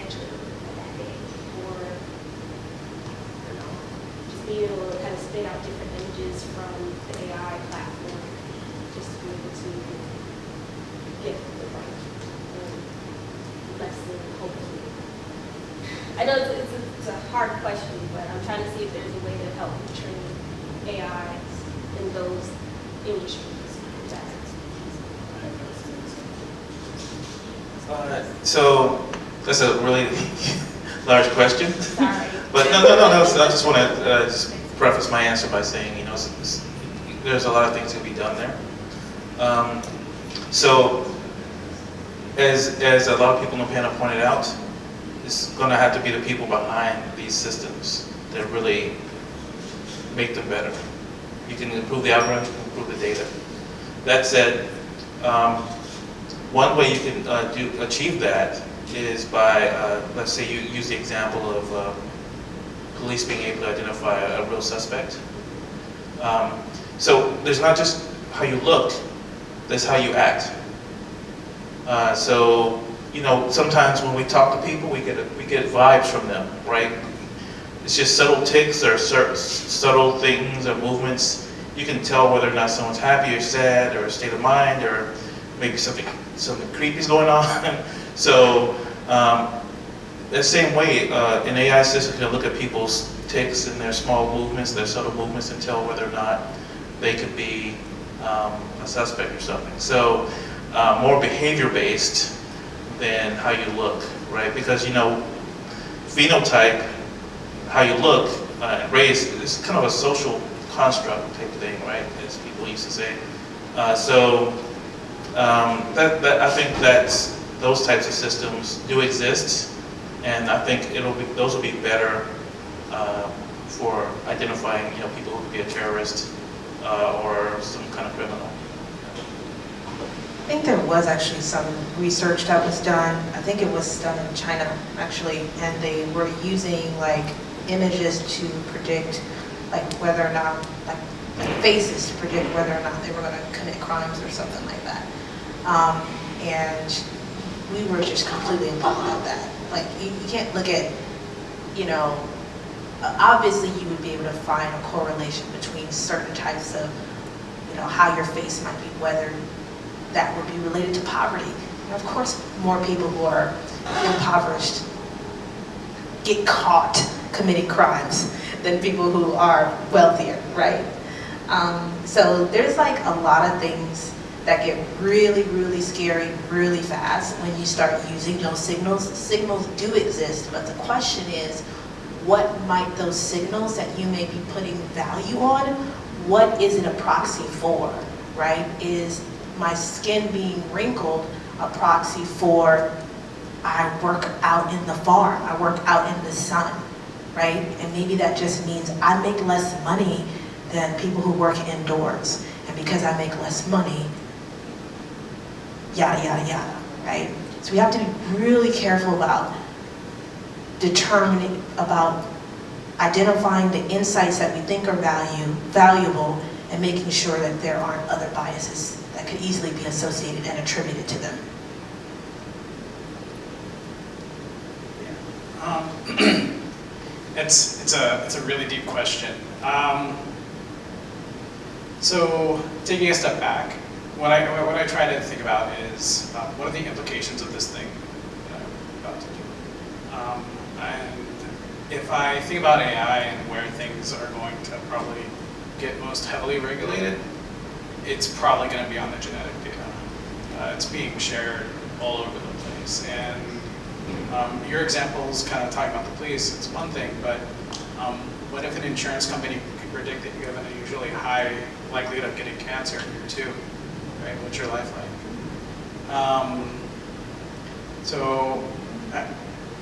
potentially that day, or I don't know, just being able to kind of spit out different images from the AI platform, just to be able to get the right lesson, hopefully. I know it's a hard question, but I'm trying to see if there's a way to help train AI in those industries. So that's a really large question. Sorry. But no. I just want to just preface my answer by saying, there's a lot of things to be done there. So as a lot of people in the panel pointed out, it's going to have to be the people behind these systems that really make them better. You can improve the algorithm, you can improve the data. That said, one way you can achieve that is by, let's say you use the example of police being able to identify a real suspect. So there's not just how you look, there's how you act. So sometimes when we talk to people, we get vibes from them, right? It's just subtle tics or subtle things or movements. You can tell whether or not someone's happy or sad or a state of mind, or maybe something creepy is going on. So the same way, an AI system can look at people's tics and their small movements, their subtle movements, and tell whether or not they could be a suspect or something. So more behavior-based than how you look, right? Because phenotype, how you look, race is kind of a social construct type thing, right? As people used to say. So I think that those types of systems do exist, and I think those will be better for identifying people who could be a terrorist or some kind of criminal. I think there was actually some research that was done. I think it was done in China, actually, and they were using images to predict whether or not, like faces to predict whether or not they were going to commit crimes or something like that. And we were just completely appalled at that. You can't look at, obviously you would be able to find a correlation between certain types of, how your face might be weathered that would be related to poverty. And of course, more people who are impoverished get caught committing crimes than people who are wealthier, right? So there's a lot of things that get really, really scary really fast when you start using those signals. Signals do exist, but the question is, what might those signals that you may be putting value on, what is it a proxy for, right? Is my skin being wrinkled a proxy for I work out in the farm, I work out in the sun, right? And maybe that just means I make less money than people who work indoors. And because I make less money, yada, yada, yada, right? So we have to be really careful about identifying the insights that we think are valuable and making sure that there aren't other biases that could easily be associated and attributed to them. It's a really deep question. So taking a step back, what I try to think about is what are the implications of this thing that I'm about to do. And if I think about AI and where things are going to probably get most heavily regulated, it's probably going to be on the genetic data. It's being shared all over the place. And your examples kind of talking about the police, it's one thing, but what if an insurance company can predict that you have an unusually high likelihood of getting cancer in year 2, right? What's your life like? So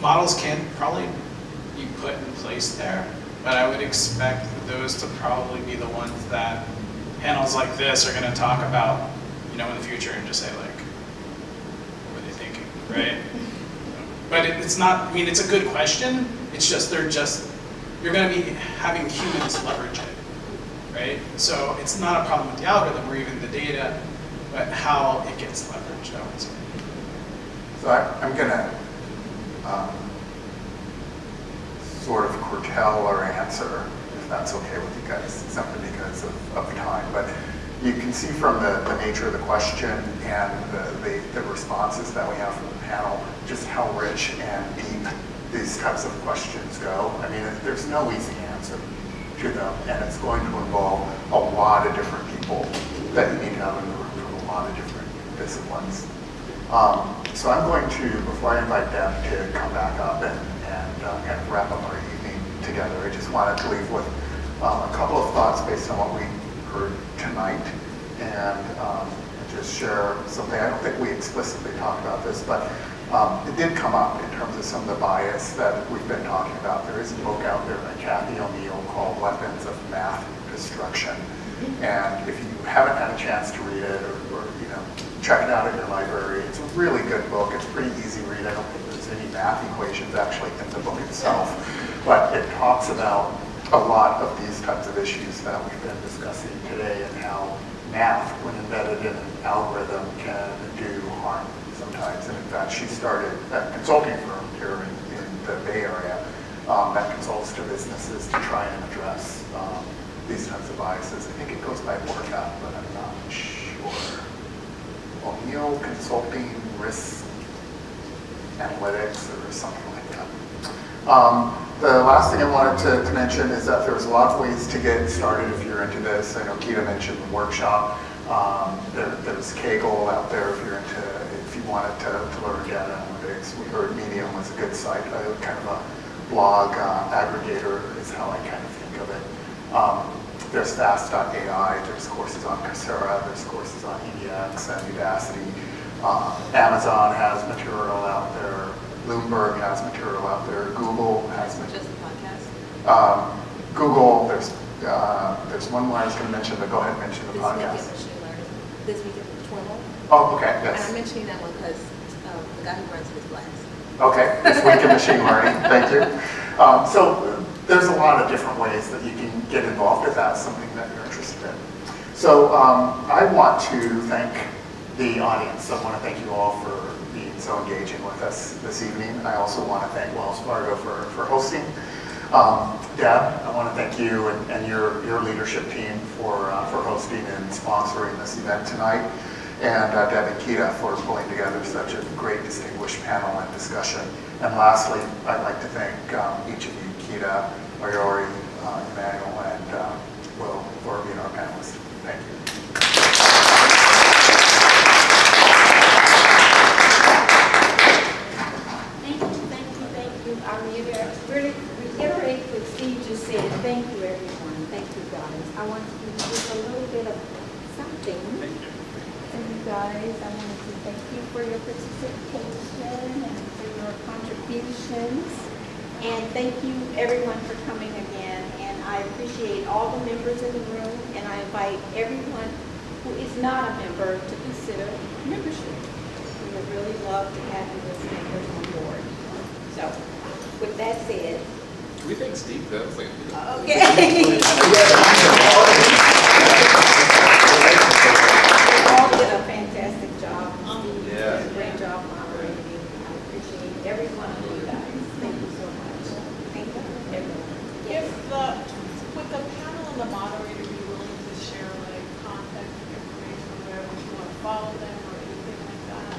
models can probably be put in place there, but I would expect those to probably be the ones that panels like this are going to talk about, in the future, and just say what were they thinking, right? But it's not. It's a good question. It's just you're going to be having humans leverage it, right? So it's not a problem with the algorithm or even the data, but how it gets leveraged, I would say. So I'm going to sort of curtail our answer, if that's okay with you guys, simply because of time. But you can see from the nature of the question and the responses that we have from the panel, just how rich and deep these types of questions go. I mean, there's no easy answer to them, and it's going to involve a lot of different people that you need to have in the room from a lot of different disciplines. So I'm going to, before I invite Deb to come back up and kind of wrap up our evening together, I just wanted to leave with a couple of thoughts based on what we heard tonight, and just share something. I don't think we explicitly talked about this, but it did come up in terms of some of the bias that we've been talking about. There is a book out there by Kathy O'Neill called Weapons of Math Destruction. And if you haven't had a chance to read it or check it out at your library, it's a really good book. It's a pretty easy read. I don't think there's any math equations actually in the book itself, but it talks about a lot of these types of issues that we've been discussing today and how math, when embedded in an algorithm, can do harm sometimes. And in fact, she started a consulting firm here in the Bay Area that consults to businesses to try and address these types of biases. I think it goes by Orca, but I'm not sure. O'Neill Consulting Risk Analytics or something like that. The last thing I wanted to mention is that there's a lot of ways to get started if you're into this. I know Keita mentioned the workshop. There's Kaggle out there if you wanted to learn data analytics. We heard Medium was a good site, kind of a blog aggregator is how I kind of think of it. There's Fast.ai, there's courses on Coursera, there's courses on EDX and Udacity. Amazon has material out there. Bloomberg has material out there. Google has material. Just a podcast? Google, there's one more I was going to mention, but go ahead and mention the podcast. This week in Twitter. Oh, okay, And yes. I'm mentioning that one because the guy who runs it is blessed. Okay, this week in machine learning, thank you. So there's a lot of different ways that you can get involved if that's something that you're interested in. So I want to thank the audience. I want to thank you all for being so engaging with us this evening. I also want to thank Wells Fargo for hosting. Deb, I want to thank you and your leadership team for hosting and sponsoring this event tonight. And Deb and Keita for pulling together such a great distinguished panel and discussion. And lastly, I'd like to thank each of you, Keita, Ayori, Emmanuel, and Will, for being our panelists. Thank you. Thank you. I'll reiterate what Steve just said. Thank you, everyone. Thank you, guys. I want to give just a little bit of something. Thank you. And you guys, I want to thank you for your participation and for your contributions. And thank you, everyone, for coming again. And I appreciate all the members in the room. And I invite everyone who is not a member to consider membership. We would really love to have you as members on board. So, with that said, Can we thank Steve? That was like okay. They all did a fantastic job. Steve did a great job moderating. I appreciate every one of you guys. Thank you so much. Thank you, everyone. Yes. Would the panel and the moderator be willing to share like contact information where would you want to follow them or anything like that?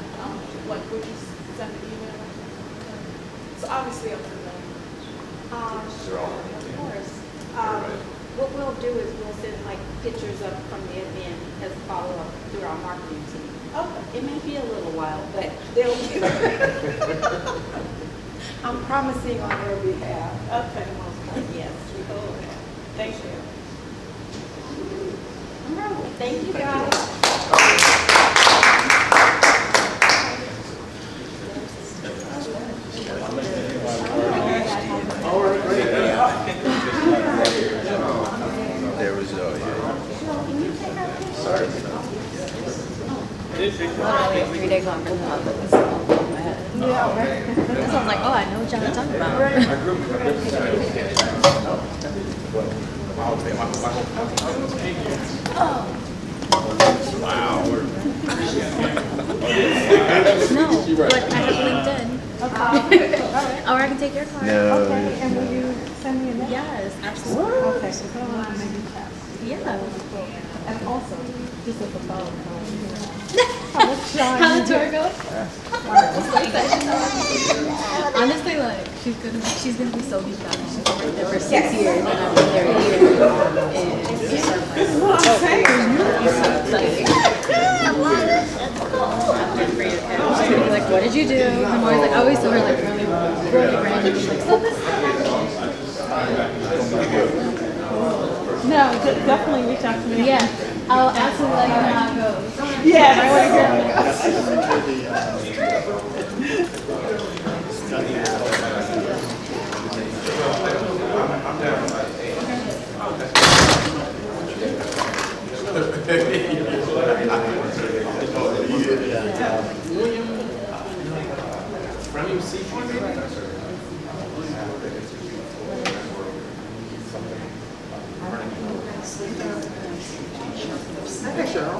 Like would you send an email or something? So obviously up to them. Of course. What we'll do is we'll send like pictures up from the event as a follow-up through our marketing team. Okay. It may be a little while, but they'll do it. I'm promising on their behalf. Okay. Yes. Thank you. All right. Thank you, guys. There was Sorry. 3-day conference. Yeah, right. So I'm like, oh, I know what y'all are talking about. Wow. No, but I have LinkedIn. Or I can take your card. Okay, and will you send me a note? Yes, absolutely. Okay, because I want to maybe chat. Yeah. And also, just as a follow-up, how much shine How you the tour get. goes? Honestly, like she's gonna be so beat up. She's been right there for 6 years, and I've been there a year. And it's so exciting. She's gonna be like, "What did you do?" And I'm always like, I always tell her like really random, like, "So this." No, definitely reach out to me. Yeah, I'll absolutely let you know how it goes. Yes, I want to hear that. Hey, Cheryl.